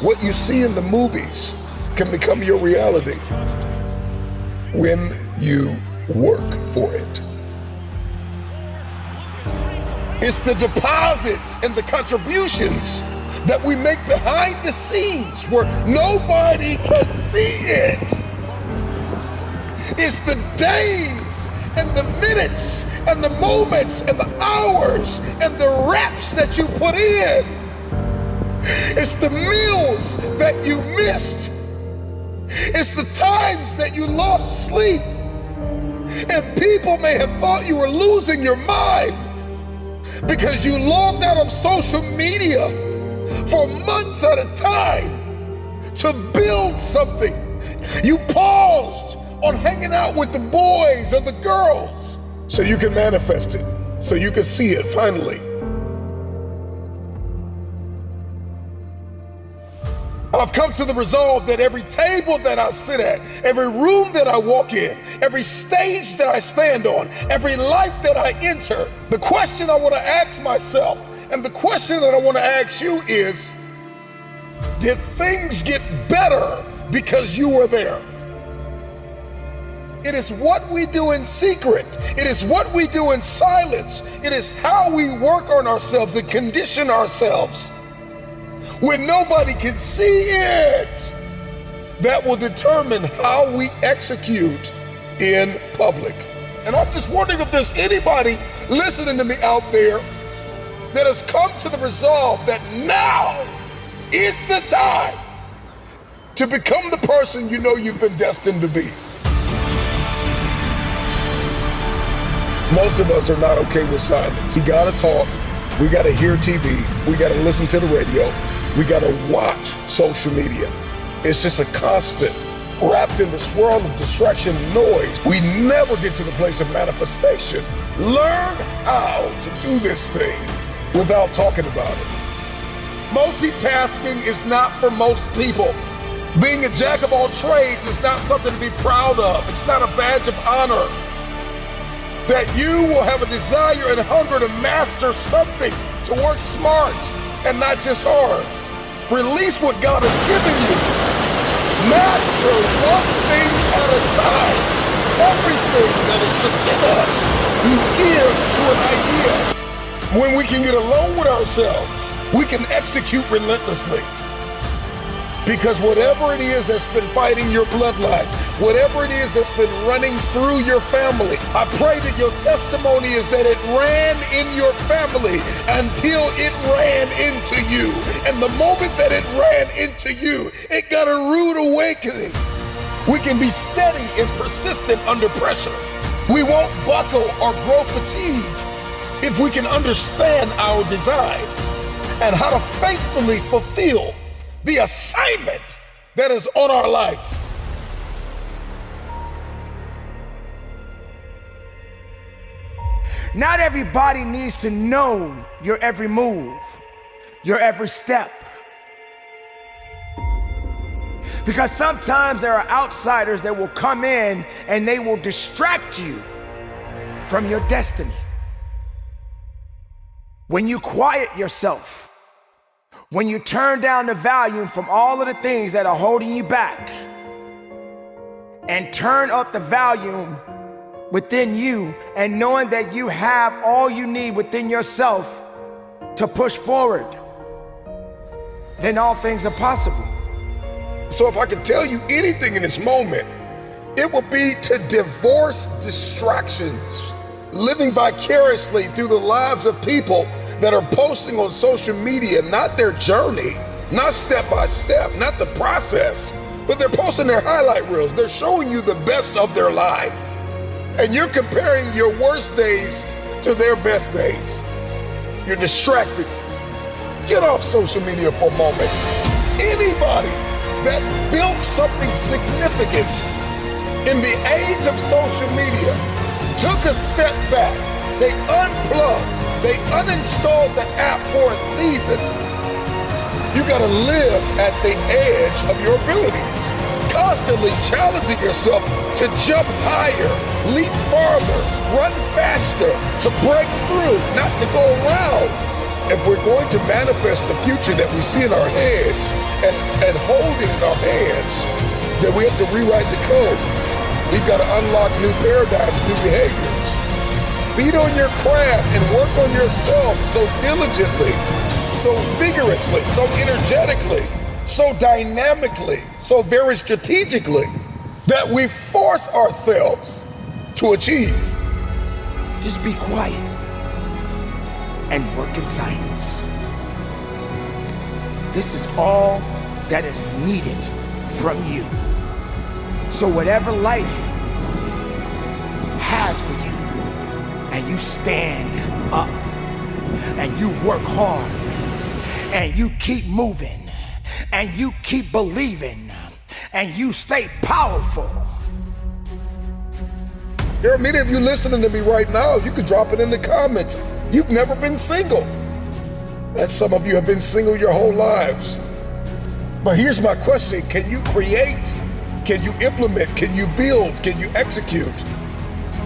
What you see in the movies can become your reality when you work for it. It's the deposits and the contributions that we make behind the scenes where nobody can see it. It's the days and the minutes and the moments and the hours and the reps that you put in. It's the meals that you missed. It's the times that you lost sleep. And people may have thought you were losing your mind because you logged out of social media for months at a time to build something. You paused on hanging out with the boys or the girls so you can manifest it, so you can see it finally. I've come to the resolve that every table that I sit at, every room that I walk in, every stage that I stand on, every life that I enter, the question I want to ask myself and the question that I want to ask you is, did things get better because you were there? It is what we do in secret. It is what we do in silence. It is how we work on ourselves and condition ourselves when nobody can see it, that will determine how we execute in public. And I'm just wondering if there's anybody listening to me out there that has come to the resolve that now is the time to become the person you know you've been destined to be. Most of us are not okay with silence. We gotta talk, we gotta hear TV, we gotta listen to the radio, we gotta watch social media. It's just a constant, wrapped in this world of distraction and noise. We never get to the place of manifestation. Learn how to do this thing without talking about it. Multitasking is not for most people. Being a jack of all trades is not something to be proud of. It's not a badge of honor. That you will have a desire and hunger to master something, to work smart and not just hard. Release what God has given you. Master one thing at a time. Everything that is within us, we give to an idea. When we can get alone with ourselves, we can execute relentlessly. Because whatever it is that's been fighting your bloodline, whatever it is that's been running through your family, I pray that your testimony is that it ran in your family until it ran into you. And the moment that it ran into you, it got a rude awakening. We can be steady and persistent under pressure. We won't buckle or grow fatigue if we can understand our design and how to faithfully fulfill the assignment that is on our life. Not everybody needs to know your every move, your every step. Because sometimes there are outsiders that will come in and they will distract you from your destiny. When you quiet yourself, when you turn down the volume from all of the things that are holding you back and turn up the volume within you and knowing that you have all you need within yourself to push forward, then all things are possible. So if I could tell you anything in this moment, it would be to divorce distractions, living vicariously through the lives of people that are posting on social media, not their journey, not step by step, not the process, but they're posting their highlight reels. They're showing you the best of their life. And you're comparing your worst days to their best days. You're distracted. Get off social media for a moment. Anybody that built something significant in the age of social media took a step back. They unplugged. They uninstalled the app for a season. You gotta live at the edge of your abilities, constantly challenging yourself to jump higher, leap farther, run faster, to break through, not to go around. if we're going to manifest the future that we see in our heads and hold it in our hands, then we have to rewrite the code. We've got to unlock new paradigms, new behaviors. Beat on your craft and work on yourself so diligently, so vigorously, so energetically, so dynamically, so very strategically that we force ourselves to achieve. Just be quiet and work in silence. This is all that is needed from you. So whatever life has for you, and you stand up, and you work hard, and you keep moving, and you keep believing, and you stay powerful. There are many of you listening to me right now. You can drop it in the comments. You've never been single. And some of you have been single your whole lives. But here's my question. Can you create? Can you implement? Can you build? Can you execute?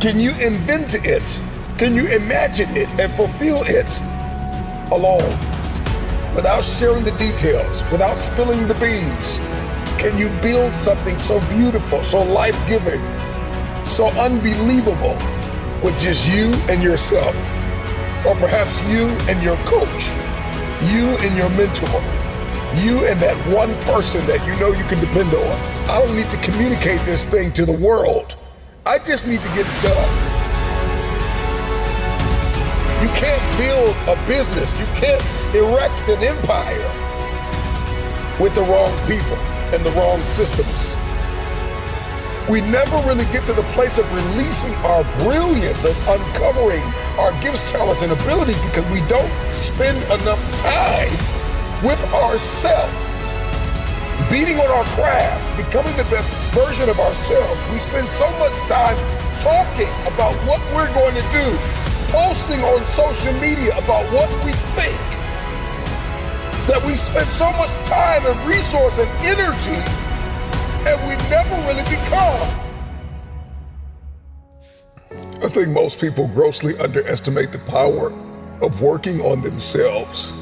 Can you invent it? Can you imagine it and fulfill it alone? Without sharing the details, without spilling the beans? Can you build something so beautiful, so life-giving, so unbelievable with just you and yourself? Or perhaps you and your coach, you and your mentor, you and that one person that you know you can depend on. I don't need to communicate this thing to the world. I just need to get it done. You can't build a business, you can't erect an empire with the wrong people and the wrong systems. We never really get to the place of releasing our brilliance, of uncovering our gifts, talents, and abilities because we don't spend enough time with ourselves, beating on our craft, becoming the best version of ourselves. We spend so much time talking about what we're going to do, posting on social media about what we think, that we spend so much time and resource and energy and we never really become. I think most people grossly underestimate the power of working on themselves.